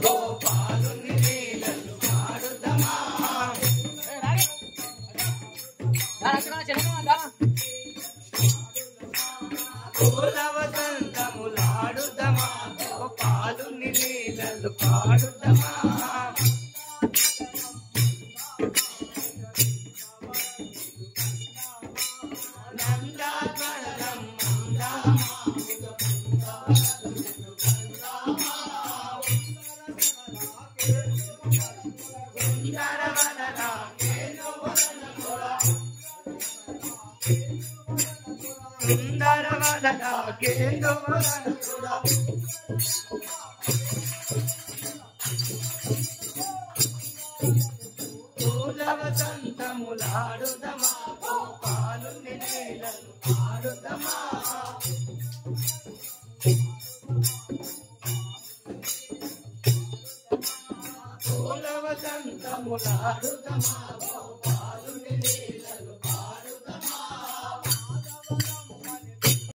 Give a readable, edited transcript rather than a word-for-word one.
గోపాలుని లీలలు ఆడుదమా పూల వసంతములాడుదమా గోపాలుని లీలలు పాడుదమా నందావనం సుందరవదన కేంద్రవదన పూల వసంతములాడుదమా గోపాలుని లీలలు ఆడుదమా పూల వసంతములాడుదమా గోపాలుని లీలలు